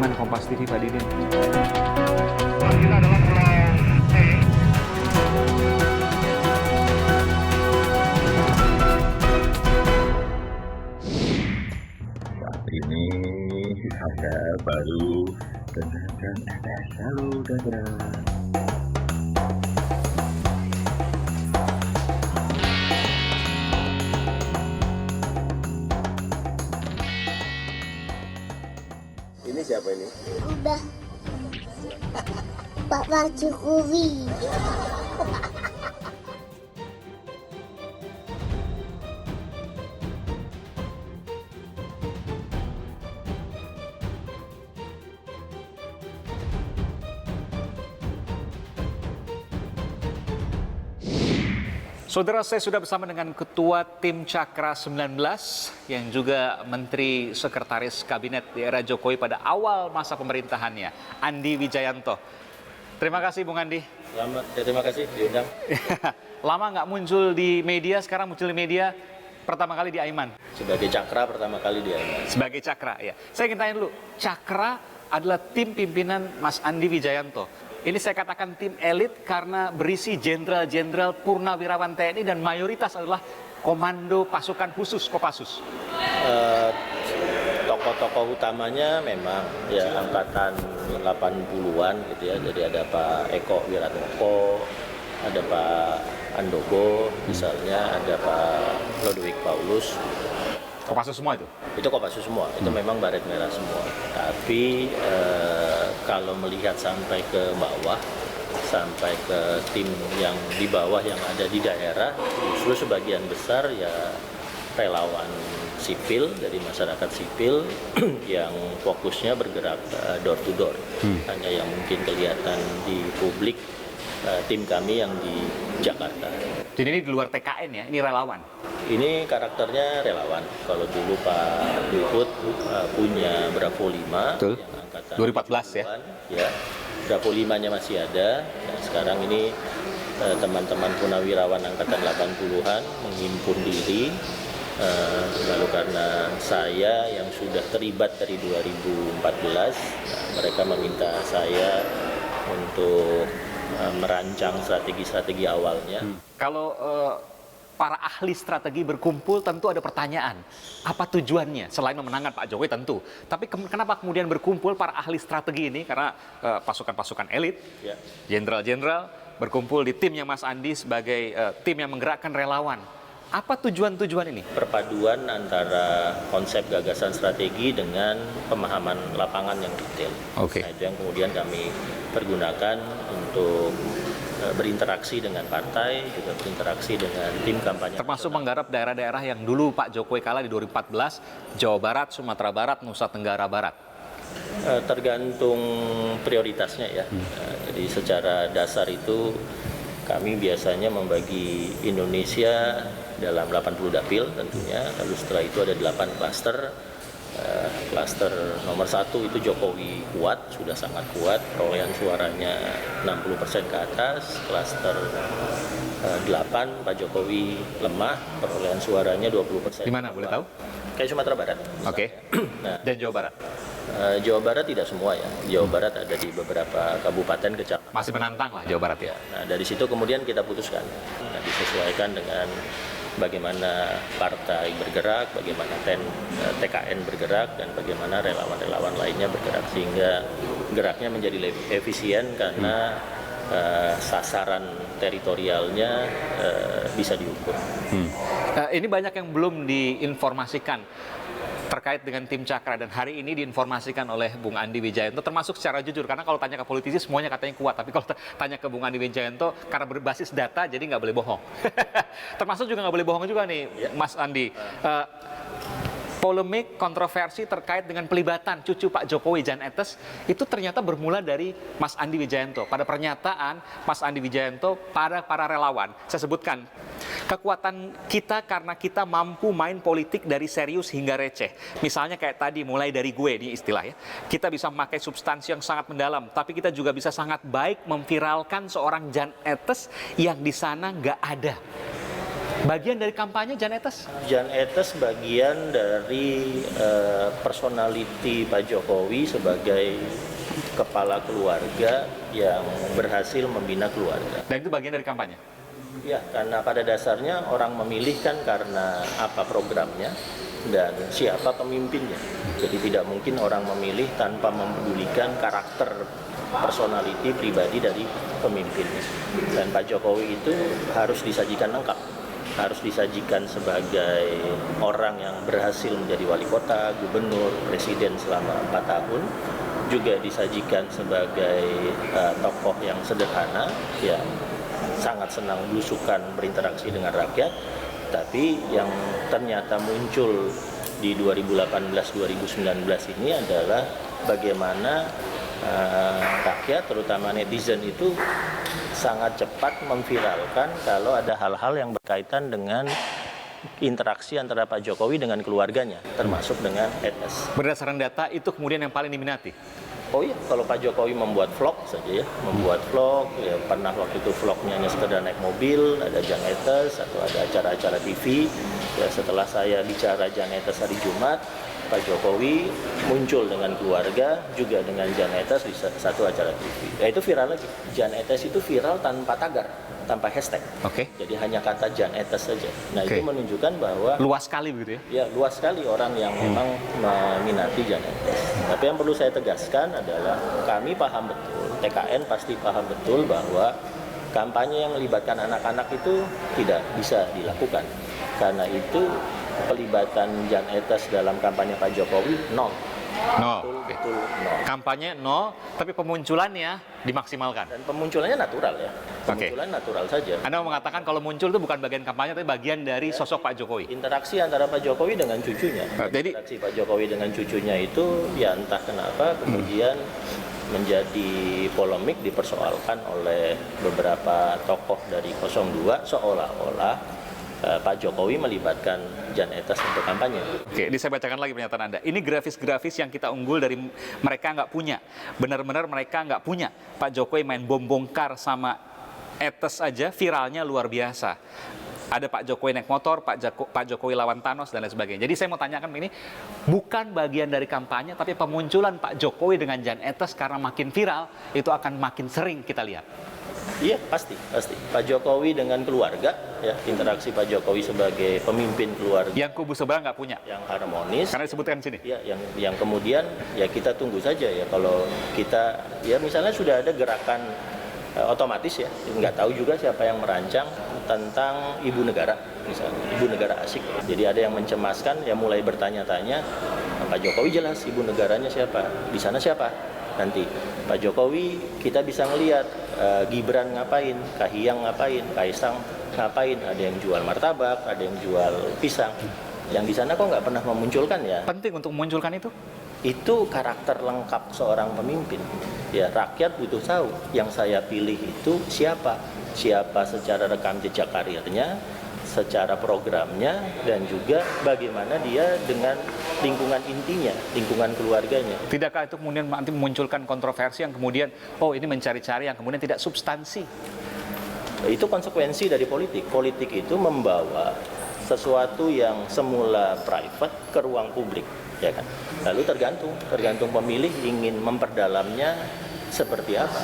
Aiman, Kompas TV, Pak Didin. Kita adalah Pulau E. Saat ini ada baru dan ada saudara. Ini siapa ini? Udah Pak Jokowi. Saudara, saya sudah bersama dengan Ketua Tim Cakra 19 yang juga Menteri Sekretaris Kabinet di era Jokowi pada awal masa pemerintahannya, Andi Wijayanto. Terima kasih, Bung Andi. Selamat, terima kasih diundang. Lama nggak muncul di media, sekarang muncul di media pertama kali di Aiman. Sebagai Cakra pertama kali di Aiman. Sebagai Cakra, ya. Saya ingin tanya dulu, Cakra adalah tim pimpinan Mas Andi Wijayanto. Ini saya katakan tim elit karena berisi jenderal-jenderal purnawirawan TNI dan mayoritas adalah komando pasukan khusus Kopassus. Tokoh-tokoh utamanya memang ya angkatan 80-an gitu ya. Jadi ada Pak Eko Wiratmoko, ada Pak Andogo misalnya, ada Pak Lodewijk Paulus. Kopassus semua itu? Itu Kopassus semua, itu memang baret merah semua. Tapi kalau melihat sampai ke bawah, sampai ke tim yang di bawah yang ada di daerah, justru sebagian besar ya relawan sipil dari masyarakat sipil yang fokusnya bergerak door to door. Hanya yang mungkin kelihatan di publik tim kami yang di Jakarta. Jadi ini di luar TKN ya, ini relawan? Ini karakternya relawan. Kalau dulu Pak Luhut punya Bravo 5, betul, yang angkatan 2014 ya. Ya, Bravo 5-nya masih ada. Nah, sekarang ini teman-teman purnawirawan angkatan 80-an menghimpun diri. Lalu karena saya yang sudah terlibat dari 2014, mereka meminta saya untuk merancang strategi-strategi awalnya. Kalau para ahli strategi berkumpul tentu ada pertanyaan, apa tujuannya selain memenangkan Pak Jokowi tentu. Tapi kenapa kemudian berkumpul para ahli strategi ini? Karena pasukan-pasukan elit, Ya. jenderal-jenderal berkumpul di timnya Mas Andi sebagai tim yang menggerakkan relawan. Apa tujuan-tujuan ini? Perpaduan antara konsep gagasan strategi dengan pemahaman lapangan yang detail. Oke. Nah, itu yang kemudian kami pergunakan untuk berinteraksi dengan partai, juga berinteraksi dengan tim kampanye. Termasuk nasional. menggarap daerah-daerah yang dulu Pak Jokowi kalah di 2014, Jawa Barat, Sumatera Barat, Nusa Tenggara Barat. Tergantung prioritasnya ya. Jadi secara dasar itu kami biasanya membagi Indonesia dalam 80 dapil tentunya. Lalu setelah itu ada 8 klaster. Klaster nomor 1 itu Jokowi kuat, sudah sangat kuat, perolehan suaranya 60% ke atas. Klaster 8 Pak Jokowi lemah, perolehan suaranya 20%. Di mana boleh tahu? Kayak Sumatera Barat. Oke. Nah, Dan Jawa Barat. Jawa Barat tidak semua ya. Jawa Barat ada di beberapa kabupaten kecamatan. Masih menantang lah Jawa Barat ya. Nah, dari situ kemudian kita putuskan. Nah, disesuaikan dengan bagaimana partai bergerak, bagaimana TKN bergerak, dan bagaimana relawan-relawan lainnya bergerak. Sehingga geraknya menjadi lebih efisien karena sasaran teritorialnya bisa diukur. Ini banyak yang belum diinformasikan terkait dengan tim Cakra, dan hari ini diinformasikan oleh Bung Andi Wijayanto, termasuk secara jujur, karena kalau tanya ke politisi semuanya katanya kuat, tapi kalau tanya ke Bung Andi Wijayanto karena berbasis data jadi nggak boleh bohong. Termasuk juga nggak boleh bohong juga nih, Mas Andi. Polemik, kontroversi terkait dengan pelibatan cucu Pak Jokowi, Jan Etes, itu ternyata bermula dari Mas Andi Wijayanto. Pada pernyataan Mas Andi Wijayanto pada para relawan, saya sebutkan, kekuatan kita karena kita mampu main politik dari serius hingga receh. Misalnya kayak tadi, mulai dari gue, ini istilah ya, kita bisa memakai substansi yang sangat mendalam, tapi kita juga bisa sangat baik memviralkan seorang Jan Etes yang di sana nggak ada. Bagian dari kampanye Jan Etes? Jan Etes bagian dari personality Pak Jokowi sebagai kepala keluarga yang berhasil membina keluarga. Dan itu bagian dari kampanye? Ya, karena pada dasarnya orang memilih kan karena apa programnya dan siapa pemimpinnya. Jadi tidak mungkin orang memilih tanpa mempedulikan karakter personality pribadi dari pemimpinnya. Dan Pak Jokowi itu harus disajikan lengkap. Harus disajikan sebagai orang yang berhasil menjadi wali kota, gubernur, presiden selama 4 tahun. Juga disajikan sebagai tokoh yang sederhana, yang sangat senang belusukan berinteraksi dengan rakyat, tapi yang ternyata muncul di 2018-2019 ini adalah bagaimana rakyat, terutama netizen itu sangat cepat memviralkan kalau ada hal-hal yang berkaitan dengan interaksi antara Pak Jokowi dengan keluarganya, termasuk dengan Etes. Berdasarkan data itu kemudian yang paling diminati? Oh iya, kalau Pak Jokowi membuat vlog saja ya, membuat vlog, ya pernah waktu itu vlognya hanya sekedar naik mobil, ada Jan Etes, atau ada acara-acara TV. Ya setelah saya bicara Jan Etes hari Jumat, Pak Jokowi muncul dengan keluarga, juga dengan Jan Etes di satu acara TV. Ya itu viral lagi. Jan Etes itu viral tanpa tagar, tanpa hashtag. Oke. Jadi hanya kata Jan Etes saja. Nah Oke. itu menunjukkan bahwa Luas sekali begitu ya? ya luas sekali orang yang memang meminati Jan Etes. Tapi yang perlu saya tegaskan adalah kami paham betul, TKN pasti paham betul bahwa kampanye yang melibatkan anak-anak itu tidak bisa dilakukan. Karena itu pelibatan Jan Etes dalam kampanye Pak Jokowi nol. Betul nol. Kampanye nol, tapi pemunculannya dimaksimalkan. Dan pemunculannya natural ya. Oke. Pemunculan natural saja. Anda mengatakan kalau muncul itu bukan bagian kampanye, tapi bagian dari sosok Pak Jokowi. Interaksi antara Pak Jokowi dengan cucunya. Jadi- Interaksi Pak Jokowi dengan cucunya itu ya entah kenapa kemudian menjadi polemik, dipersoalkan oleh beberapa tokoh dari 02 seolah-olah Pak Jokowi melibatkan Jan Etes untuk kampanye. Oke, ini saya bacakan lagi pernyataan Anda. Ini grafis-grafis yang kita unggul dari mereka nggak punya. Benar-benar mereka nggak punya. Pak Jokowi main bom bongkar sama Etes aja, viralnya luar biasa. Ada Pak Jokowi naik motor, Pak Jokowi lawan Thanos, dan lain sebagainya. Jadi saya mau tanyakan ini, bukan bagian dari kampanye, tapi pemunculan Pak Jokowi dengan Jan Etes karena makin viral, itu akan makin sering kita lihat. Iya, pasti. Pak Jokowi dengan keluarga, ya interaksi Pak Jokowi sebagai pemimpin keluarga Yang kubu sebelah nggak punya, yang harmonis. karena disebutkan di sini. Ya, yang kemudian ya kita tunggu saja ya kalau kita ya misalnya sudah ada gerakan otomatis ya, nggak tahu juga siapa yang merancang tentang ibu negara misalnya, ibu negara asik. Jadi ada yang mencemaskan ya mulai bertanya-tanya, Pak Jokowi jelas ibu negaranya siapa, di sana siapa nanti. Pak Jokowi kita bisa ngelihat Gibran ngapain, Kahiyang ngapain, Kaisang ngapain, ada yang jual martabak, ada yang jual pisang. Yang di sana kok nggak pernah memunculkan ya? Penting untuk memunculkan itu. Itu karakter lengkap seorang pemimpin. Ya rakyat butuh tahu yang saya pilih itu siapa secara rekam jejak karirnya, secara programnya, dan juga bagaimana dia dengan lingkungan intinya, lingkungan keluarganya. Tidakkah itu kemudian nanti memunculkan kontroversi yang kemudian, oh ini mencari-cari yang kemudian tidak substansi? Itu konsekuensi dari politik. Politik itu membawa sesuatu yang semula private ke ruang publik, ya kan? Lalu tergantung pemilih ingin memperdalamnya seperti apa,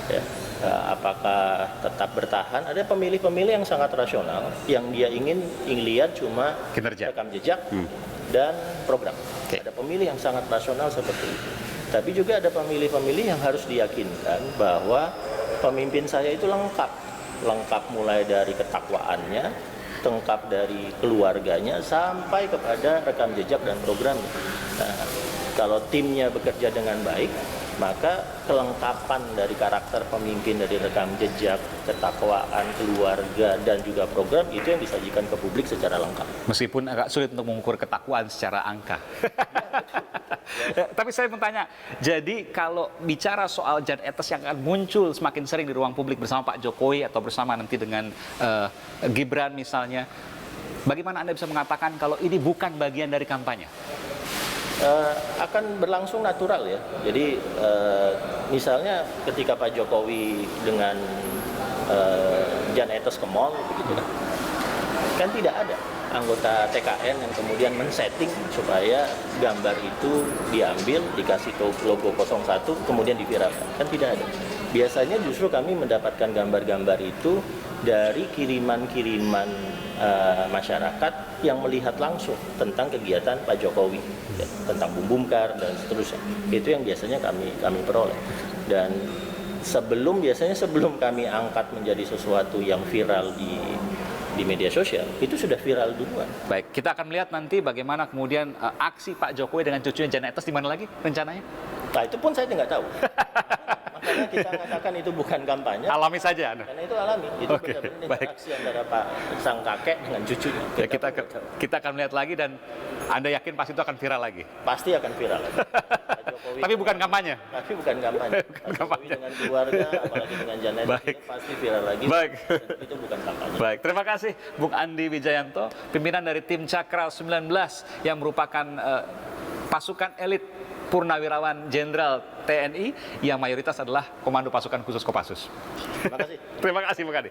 ya. Apakah tetap bertahan? Ada pemilih-pemilih yang sangat rasional, yang dia ingin lihat cuma Kinerja. rekam jejak dan program. Ada pemilih yang sangat rasional seperti itu. Tapi juga ada pemilih-pemilih yang harus diyakinkan bahwa pemimpin saya itu lengkap mulai dari ketakwaannya, lengkap dari keluarganya, sampai kepada rekam jejak dan programnya. Nah, kalau timnya bekerja dengan baik, maka kelengkapan dari karakter pemimpin, dari rekam jejak, ketakwaan, keluarga, dan juga program itu yang disajikan ke publik secara lengkap. Meskipun agak sulit untuk mengukur ketakwaan secara angka. Tapi saya mau tanya, jadi kalau bicara soal Jan Etes yang akan muncul semakin sering di ruang publik bersama Pak Jokowi atau bersama nanti dengan Gibran misalnya, bagaimana Anda bisa mengatakan kalau ini bukan bagian dari kampanye? Akan berlangsung natural ya. Jadi misalnya ketika Pak Jokowi dengan Jan Etes ke mall begitu kan. Kan tidak ada anggota TKN yang kemudian men-setting supaya gambar itu diambil, dikasih logo 01, kemudian diviralkan. Kan tidak ada. Biasanya justru kami mendapatkan gambar-gambar itu dari kiriman-kiriman masyarakat yang melihat langsung tentang kegiatan Pak Jokowi, ya, tentang Bumbumkar dan seterusnya. Itu yang biasanya kami peroleh. Dan biasanya sebelum kami angkat menjadi sesuatu yang viral di media sosial, itu sudah viral duluan. Baik, kita akan melihat nanti bagaimana kemudian aksi Pak Jokowi dengan cucunya Jan Etes di mana lagi rencananya? Nah, itu pun saya tidak tahu. Makanya kita mengatakan itu bukan kampanye. Alami saja. Karena itu alami. Itu Oke, benar-benar baik. interaksi antara Pak sang kakek dengan cucunya. Ya, kita akan melihat lagi dan Anda yakin pasti itu akan viral lagi? Pasti akan viral. Pak Jokowi, Tapi bukan kampanye? Tapi bukan kampanye. Bukan Pak Jokowi kampanye. dengan keluarga, apalagi dengan Janet, Baik. itu pasti viral lagi. Baik. Itu bukan kampanye. Baik, terima kasih Bung Andi Wijayanto, pimpinan dari tim Cakra 19 yang merupakan pasukan elit purnawirawan Jenderal TNI yang mayoritas adalah Komando Pasukan Khusus Kopassus. Terima kasih. Terima kasih Bung Andi.